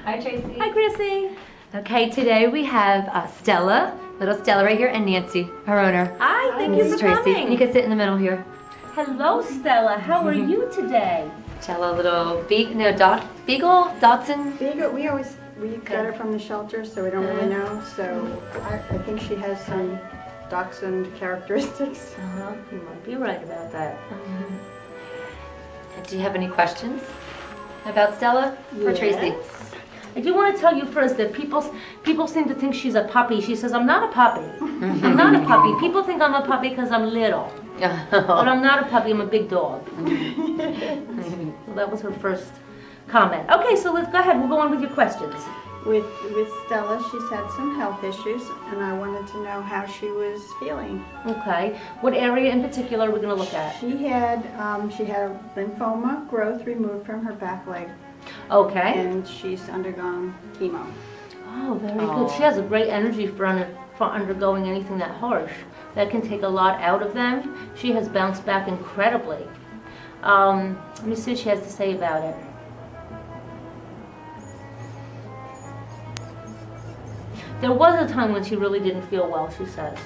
Hi, Tracy. Hi, Chrissy. Okay, today we have Stella, little Stella right here, and Nancy, her owner. Hi, thank you for Tracy. coming. You can sit in the middle here. Hello, Stella. How are you today? Stella, little beagle, Dachshund. Beagle, we got her from the shelter, so we don't really know. So I think she has some dachshund characteristics. You might be right about that. Do you have any questions about Stella or Tracy? I do want to tell you first that people seem to think she's a puppy. She says, I'm not a puppy. I'm not a puppy. People think I'm a puppy because I'm little. But I'm not a puppy, I'm a big dog. So that was her first comment. Okay, so let's go ahead. We'll go on with your questions. With Stella, she's had some health issues, and I wanted to know how she was feeling. Okay. What area in particular are we going to look at? She had a lymphoma growth removed from her back leg, Okay. and she's undergone chemo. Oh, very good. She has a great energy for undergoing anything that harsh. That can take a lot out of them. She has bounced back incredibly. Let me see what she has to say about it. There was a time when she really didn't feel well, she says.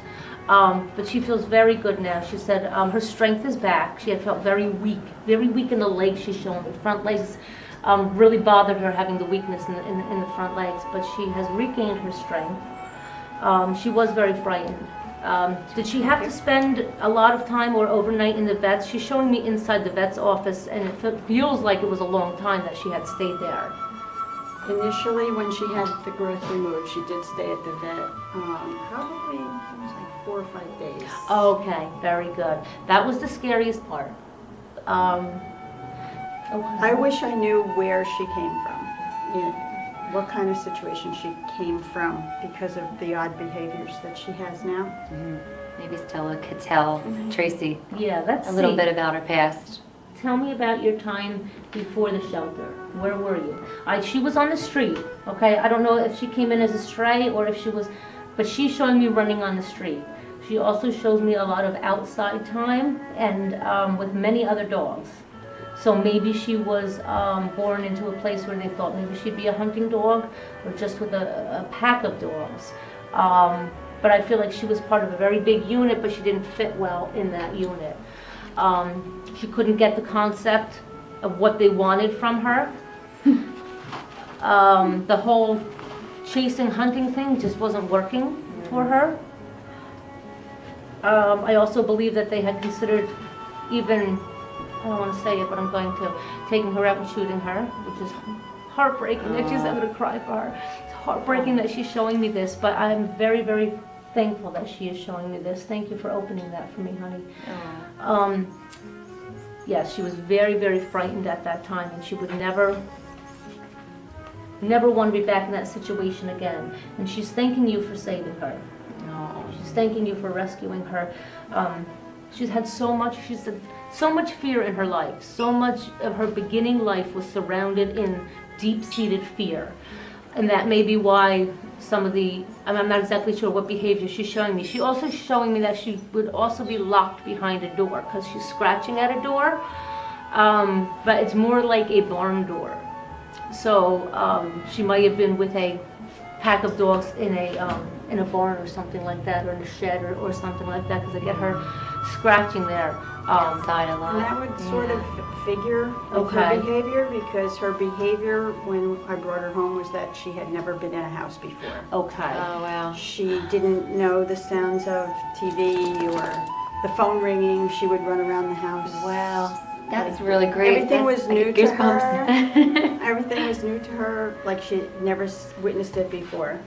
But she feels very good now. She said her strength is back. She had felt very weak in the legs, she's shown. The front legs really bothered her, having the weakness in the front legs, but she has regained her strength. She was very frightened. Did she have to spend a lot of time or overnight in the vet's? She's showing me inside the vet's office, and it feels like it was a long time that she had stayed there. Initially, when she had the growth removed, she did stay at the vet probably it was like 4 or 5 days. Okay, very good. That was the scariest part. I wish I knew where she came from, what kind of situation she came from because of the odd behaviors that she has now. Maybe Stella could tell Tracy Yeah, let's a little see. bit about her past. Tell me about your time before the shelter. Where were you? She was on the street, okay? I don't know if she came in as a stray or if she was, but she's showing me running on the street. She also shows me a lot of outside time and with many other dogs. So maybe she was born into a place where they thought maybe she'd be a hunting dog or just with a pack of dogs. But I feel like she was part of a very big unit, but she didn't fit well in that unit. She couldn't get the concept of what they wanted from her. The whole chasing, hunting thing just wasn't working for her. I also believe that they had considered even, I don't want to say it, but I'm going to, taking her out and shooting her, which is heartbreaking that she's, I'm going to cry for her. It's heartbreaking that she's showing me this, but I'm very, very thankful that she is showing me this. Thank you for opening that for me, honey. Yes, she was very, very frightened at that time, and she would never want to be back in that situation again. And she's thanking you for saving her. She's thanking you for rescuing her. She's had so much fear in her life. So much of her beginning life was surrounded in deep-seated fear. And that may be why some of I'm not exactly sure what behavior she's showing me. She's also showing me that she would also be locked behind a door because she's scratching at a door. But it's more like a barn door. So she might have been with a pack of dogs in a barn or something like that, or in a shed or something like that, because I get her scratching there. Outside a lot. And that would sort of figure with her behavior, because her behavior when I brought her home was that she had never been in a house before. Okay. Oh, wow. She didn't know the sounds of TV or the phone ringing. She would run around the house. Wow. That's really great. Everything was new to goosebumps. her. Everything was new to her, like she never witnessed it before.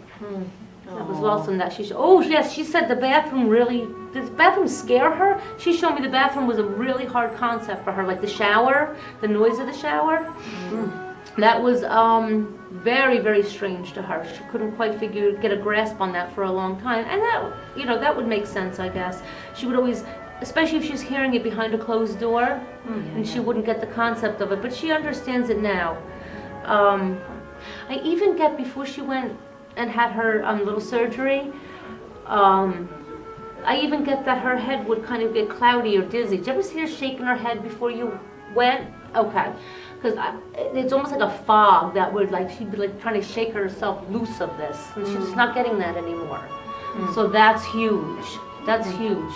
That was awesome that yes, she said did the bathroom scare her? She showed me the bathroom was a really hard concept for her, like the shower, the noise of the shower. That was very, very strange to her. She couldn't quite get a grasp on that for a long time. And that would make sense, I guess. She would always, especially if she's hearing it behind a closed door, and she wouldn't get the concept of it, but she understands it now. I even get, before she went and had her little surgery, I even get that her head would kind of get cloudy or dizzy. Did you ever see her shaking her head before you went? Okay. because it's almost like a fog that would like, she'd be like trying to shake herself loose of this, and she's just not getting that anymore. So that's huge. That's huge.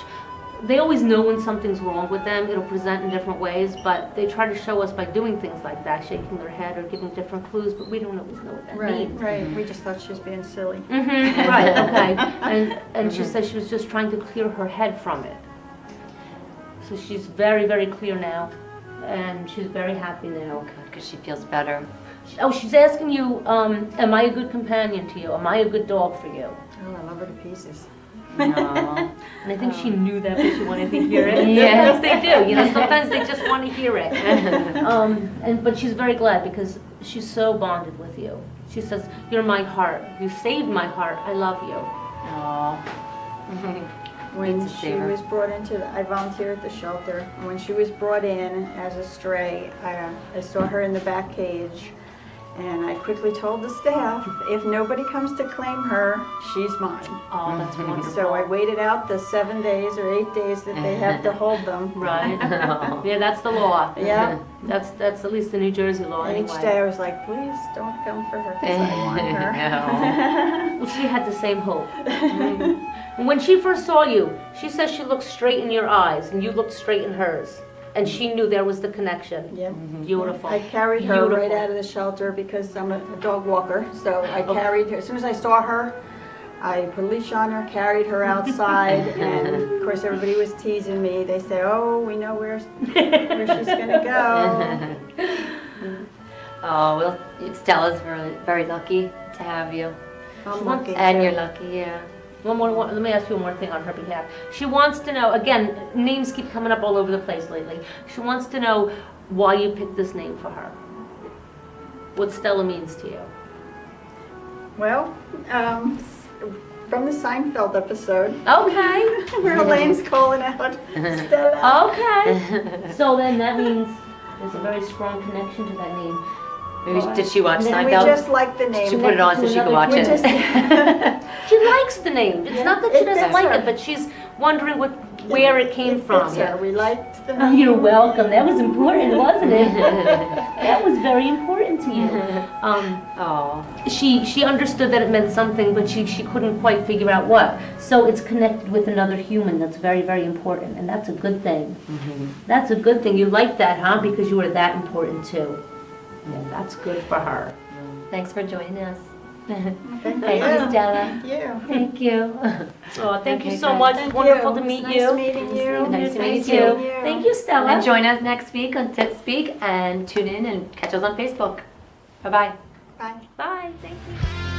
They always know when something's wrong with them. It'll present in different ways, but they try to show us by doing things like that, shaking their head or giving different clues, but we don't always know what that means. Right. We just thought she was being silly. Right, okay. And she said she was just trying to clear her head from it. So she's very, very clear now, and she's very happy now. Good, because she feels better. Oh, she's asking you, am I a good companion to you? Am I a good dog for you? Oh, I love her to pieces. No. And I think she knew that, but she wanted to hear it. Yeah. Sometimes they do, you know, sometimes they just want to hear it. But she's very glad because she's so bonded with you. She says, you're my heart. You saved my heart. I love you. Aww. When It's a she saver. was brought into, I volunteer at the shelter, and when she was brought in as a stray, I saw her in the back cage, and I quickly told the staff, if nobody comes to claim her, she's mine. Oh, that's wonderful. So I waited out the 7 days or 8 days that they have to hold them. Right. Yeah, that's the law. Yeah, That's at least the New Jersey law and anyway. each day I was like, please don't come for her, because I want her. Well, she had the same hope. And when she first saw you, she says she looked straight in your eyes, and you looked straight in hers. And she knew there was the connection. Yeah. Beautiful. I carried her right Beautiful. out of the shelter because I'm a dog walker, so I carried her. As soon as I saw her, I put a leash on her, carried her outside, and of course everybody was teasing me. They say, oh, we know where she's gonna go. Oh, well, Stella's very, very lucky to have you. I'm lucky And too. you're lucky, yeah. Let me ask you one more thing on her behalf. She wants to know, again, names keep coming up all over the place lately. She wants to know why you picked this name for her. What Stella means to you. Well, from the Seinfeld episode, Okay. where Elaine's calling out Stella. Okay. So then that means there's a very strong connection to that name. Maybe did she watch And we Seinfeld? just like the name. She put it on so she could watch We it. just- She likes the name. It's not that she it doesn't fits like her. it, but she's wondering where it came from. fits her. We liked the Oh, name. you're welcome. That was important, wasn't it? That was very important to you. Oh. She understood that it meant something, but she couldn't quite figure out what. So it's connected with another human. That's very, very important, and that's a good thing. That's a good thing. You like that, huh? Because you were that important too. Yeah, that's good for her. Thanks for joining us. Thank Thank you, Stella. you. Thank you. Oh, thank Okay, you so good. much. Thank It's wonderful you. to meet Nice you. meeting you. Nice to meet you. you. Thank you, Stella. And join us next week on SitSpeak and tune in and catch us on Facebook. Bye-bye. Bye. Bye. Thank you.